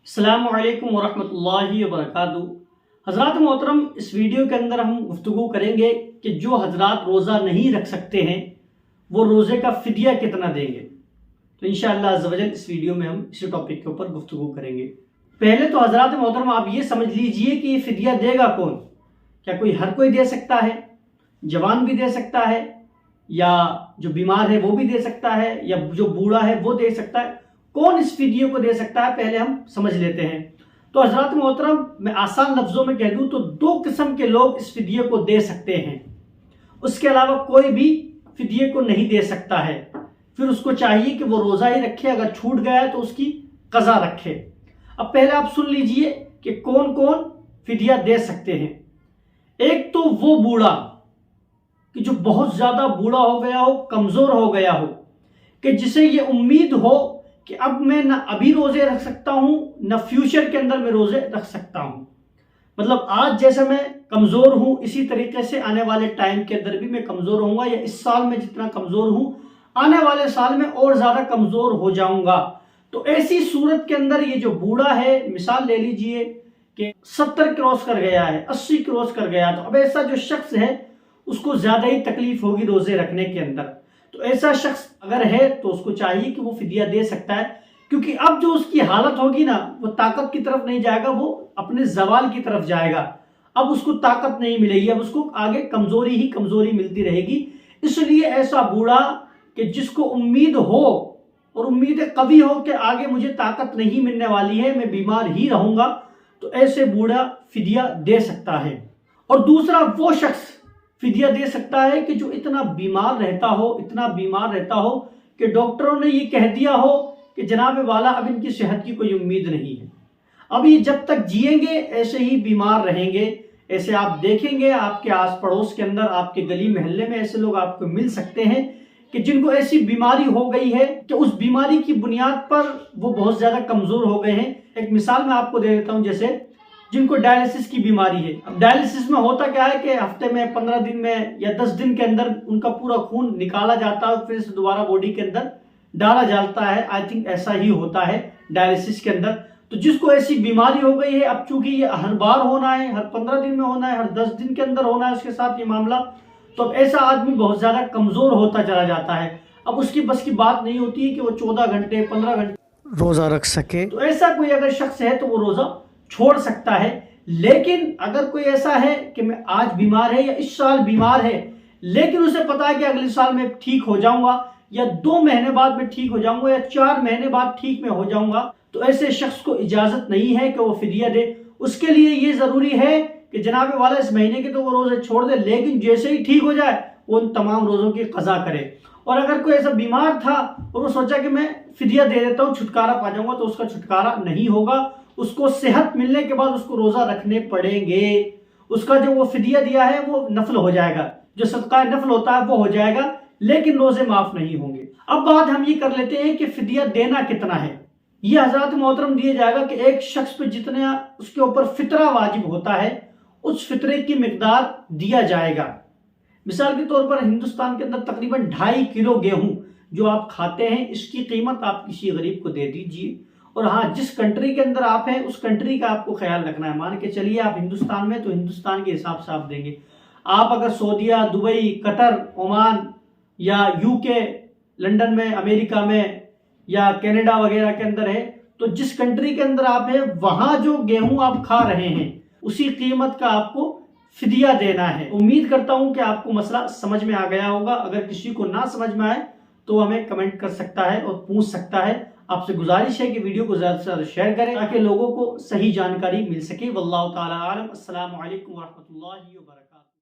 अस्सलामु अलैकुम वरहमतुल्लाहि वबरकातुहू। हज़रात मोहतरम, इस वीडियो के अंदर हम गुफ्तगू करेंगे कि जो हजरात रोज़ा नहीं रख सकते हैं वो रोज़े का फ़िदिया कितना देंगे। तो इंशाअल्लाह अज़्ज़ वजल इस वीडियो में हम इसी टॉपिक के ऊपर गुफ्तगू करेंगे। पहले तो हजरात मोहतरम आप ये समझ लीजिए कि ये फ़िदिया देगा कौन। क्या कोई हर कोई दे सकता है? जवान भी दे सकता है, या जो बीमार है वो भी दे सकता है, या जो बूढ़ा है वो दे सकता है? कौन इस फ़िदिये को दे सकता है, पहले हम समझ लेते हैं। तो हज़रात मोहतरम, मैं आसान लफ्ज़ों में कह दूं तो दो किस्म के लोग इस फ़िदिये को दे सकते हैं। उसके अलावा कोई भी फ़िदिये को नहीं दे सकता है। फिर उसको चाहिए कि वो रोज़ा ही रखे, अगर छूट गया है तो उसकी क़ज़ा रखे। अब पहले आप सुन लीजिए कि कौन कौन फ़िदिया दे सकते हैं। एक तो वो बूढ़ा कि जो बहुत ज़्यादा बूढ़ा हो गया हो, कमज़ोर हो गया हो, कि जिसे ये उम्मीद हो कि अब मैं ना अभी रोज़े रख सकता हूँ ना फ्यूचर के अंदर मैं रोज़े रख सकता हूँ। मतलब आज जैसे मैं कमज़ोर हूँ, इसी तरीके से आने वाले टाइम के अंदर भी मैं कमज़ोर होऊंगा, या इस साल में जितना कमज़ोर हूँ आने वाले साल में और ज़्यादा कमज़ोर हो जाऊंगा। तो ऐसी सूरत के अंदर ये जो बूढ़ा है, मिसाल ले लीजिए कि 70 क्रॉस कर गया है, 80 क्रॉस कर गया, तो अब ऐसा जो शख्स है उसको ज़्यादा ही तकलीफ होगी रोज़े रखने के अंदर। तो ऐसा शख्स अगर है तो उसको चाहिए कि वो फ़िदिया दे सकता है, क्योंकि अब जो उसकी हालत होगी ना, वो ताकत की तरफ नहीं जाएगा, वो अपने जवाल की तरफ जाएगा। अब उसको ताकत नहीं मिलेगी, अब उसको आगे कमज़ोरी ही कमज़ोरी मिलती रहेगी। इसलिए ऐसा बूढ़ा कि जिसको उम्मीद हो और उम्मीद कभी हो कि आगे मुझे ताकत नहीं मिलने वाली है, मैं बीमार ही रहूंगा, तो ऐसे बूढ़ा फ़िदिया दे सकता है। और दूसरा वो शख्स फ़िदिया दे सकता है कि जो इतना बीमार रहता हो, इतना बीमार रहता हो कि डॉक्टरों ने ये कह दिया हो कि जनाब वाला अब इनकी सेहत की कोई उम्मीद नहीं है, अब ये जब तक जिएंगे ऐसे ही बीमार रहेंगे। ऐसे आप देखेंगे आपके आस पड़ोस के अंदर, आपके गली मोहल्ले में ऐसे लोग आपको मिल सकते हैं कि जिनको ऐसी बीमारी हो गई है कि उस बीमारी की बुनियाद पर वो बहुत ज़्यादा कमज़ोर हो गए हैं। एक मिसाल मैं आपको दे देता हूँ, जैसे जिनको डायलिसिस की बीमारी है। अब डायलिसिस में होता क्या है कि हफ्ते में 15 दिन में या 10 दिन के अंदर उनका पूरा खून निकाला जाता है, फिर से दोबारा बॉडी के अंदर डाला जाता है। आई थिंक ऐसा ही होता है डायलिसिस के अंदर। तो जिसको ऐसी बीमारी हो गई है, अब चूंकि ये हर बार होना है, हर 15 दिन में होना है, हर 10 दिन के अंदर होना है उसके साथ ये मामला, तो अब ऐसा आदमी बहुत ज्यादा कमजोर होता चला जाता है। अब उसकी बस की बात नहीं होती है कि वो 14 घंटे 15 घंटे रोजा रख सके। तो ऐसा कोई अगर शख्स है तो वो रोजा छोड़ सकता है। लेकिन अगर कोई ऐसा है कि मैं आज बीमार है या इस साल बीमार है, लेकिन उसे पता है कि अगले साल में ठीक हो जाऊंगा, या 2 महीने बाद में ठीक हो जाऊंगा, या 4 महीने बाद ठीक में हो जाऊंगा, तो ऐसे शख्स को इजाजत नहीं है कि वो फ़िदिया दे। उसके लिए ये जरूरी है कि जनाब वाला इस महीने के तो वो रोजे छोड़ दे, लेकिन जैसे ही ठीक हो जाए वो उन तमाम रोजों की क़ज़ा करे। और अगर कोई ऐसा बीमार था और वो सोचा कि मैं फ़िदिया दे देता हूँ, छुटकारा पा जाऊंगा, तो उसका छुटकारा नहीं होगा। उसको सेहत मिलने के बाद उसको रोजा रखने पड़ेंगे। उसका जो वो फ़िदिया दिया है वो नफल हो जाएगा, जो सदका नफल होता है वो हो जाएगा, लेकिन रोजे माफ नहीं होंगे। अब बात हम ये कर लेते हैं कि फ़िदिया देना कितना है। ये हज़रात मोहतरम दिया जाएगा कि एक शख्स पे जितना उसके ऊपर फितरा वाजिब होता है उस फितरे की मिकदार दिया जाएगा। मिसाल के तौर पर हिंदुस्तान के अंदर तकरीबन 2.5 किलो गेहूं जो आप खाते हैं, इसकी कीमत आप किसी गरीब को दे दीजिए। और हाँ, जिस कंट्री के अंदर आप हैं उस कंट्री का आपको ख्याल रखना है। मान के चलिए आप हिंदुस्तान में, तो हिंदुस्तान के हिसाब से आप देंगे। आप अगर सऊदीया, दुबई, कतर, ओमान या यूके, लंदन में, अमेरिका में या कनाडा वगैरह के अंदर है, तो जिस कंट्री के अंदर आप हैं वहां जो गेहूं आप खा रहे हैं उसी कीमत का आपको फ़िदिया देना है। उम्मीद करता हूं कि आपको मसला समझ में आ गया होगा। अगर किसी को ना समझ में आए तो हमें कमेंट कर सकता है और पूछ सकता है। आपसे गुजारिश है कि वीडियो को ज़्यादा से ज़्यादा शेयर करें ताकि लोगों को सही जानकारी मिल सके। वल्लाहु ताला आलम। अस्सलामु अलैकुम वरहमतुल्लाहि वबरकातुहू।